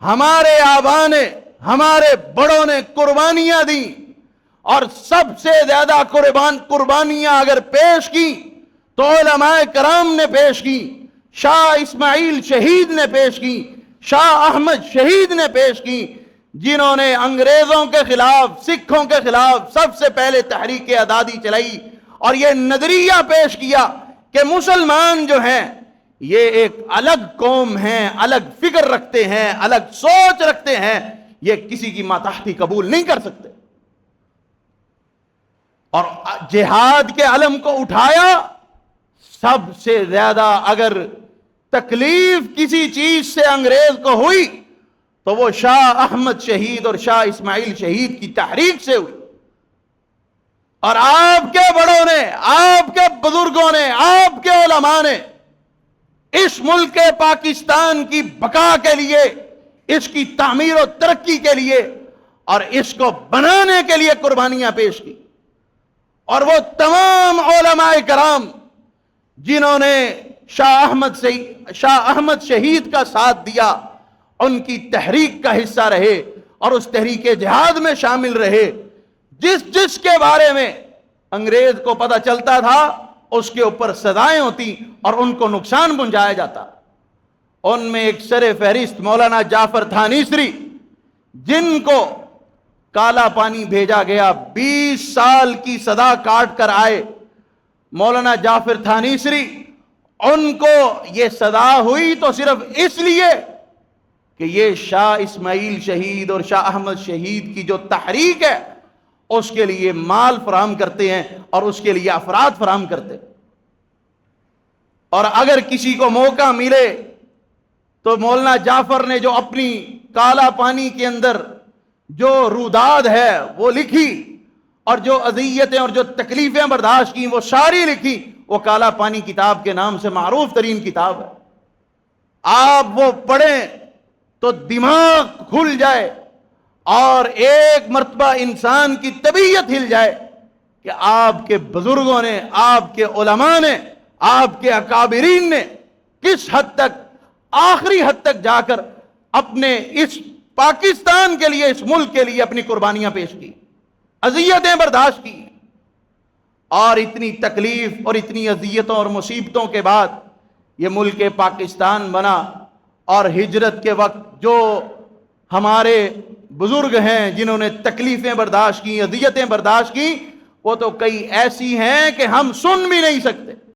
ہمارے آبا نے، ہمارے بڑوں نے قربانیاں دی، اور سب سے زیادہ قربانیاں اگر پیش کی تو علماء کرام نے پیش کی، شاہ اسماعیل شہید نے پیش کی، شاہ احمد شہید نے پیش کی، جنہوں نے انگریزوں کے خلاف، سکھوں کے خلاف سب سے پہلے تحریک آزادی چلائی، اور یہ نظریہ پیش کیا کہ مسلمان جو ہیں یہ ایک الگ قوم ہیں، الگ فکر رکھتے ہیں، الگ سوچ رکھتے ہیں، یہ کسی کی ماتحتی قبول نہیں کر سکتے، اور جہاد کے علم کو اٹھایا۔ سب سے زیادہ اگر تکلیف کسی چیز سے انگریز کو ہوئی تو وہ شاہ احمد شہید اور شاہ اسماعیل شہید کی تحریک سے ہوئی، اور آپ کے بڑوں نے، آپ کے بزرگوں نے، آپ کے علماء نے اس ملک پاکستان کی بقا کے لیے، اس کی تعمیر و ترقی کے لیے اور اس کو بنانے کے لیے قربانیاں پیش کی، اور وہ تمام علماء کرام جنہوں نے شاہ احمد شہید کا ساتھ دیا، ان کی تحریک کا حصہ رہے اور اس تحریک جہاد میں شامل رہے، جس کے بارے میں انگریز کو پتہ چلتا تھا اس کے اوپر سزائیں ہوتی اور ان کو نقصان پہنچایا جاتا۔ ان میں ایک سر فہرست مولانا جعفر تھانیسری، جن کو کالا پانی بھیجا گیا، 20 سال کی سزا کاٹ کر آئے مولانا جعفر تھانیسری، ان کو یہ سزا ہوئی تو صرف اس لیے کہ یہ شاہ اسماعیل شہید اور شاہ احمد شہید کی جو تحریک ہے اس کے لیے مال فراہم کرتے ہیں اور اس کے لیے افراد فراہم کرتے ہیں، اور اگر کسی کو موقع ملے تو مولانا جعفر نے جو اپنی کالا پانی کے اندر جو روداد ہے وہ لکھی، اور جو اذیتیں اور جو تکلیفیں برداشت کی وہ ساری لکھی، وہ کالا پانی کتاب کے نام سے معروف ترین کتاب ہے۔ آپ وہ پڑھیں تو دماغ کھل جائے اور ایک مرتبہ انسان کی طبیعت ہل جائے کہ آپ کے بزرگوں نے، آپ کے علماء نے، آپ کے اکابرین نے کس حد تک، آخری حد تک جا کر اپنے اس پاکستان کے لیے، اس ملک کے لیے اپنی قربانیاں پیش کی، اذیتیں برداشت کی، اور اتنی تکلیف اور اتنی اذیتوں اور مصیبتوں کے بعد یہ ملک پاکستان بنا۔ اور ہجرت کے وقت جو ہمارے بزرگ ہیں جنہوں نے تکلیفیں برداشت کی، اذیتیں برداشت کی، وہ تو کئی ایسی ہیں کہ ہم سن بھی نہیں سکتے۔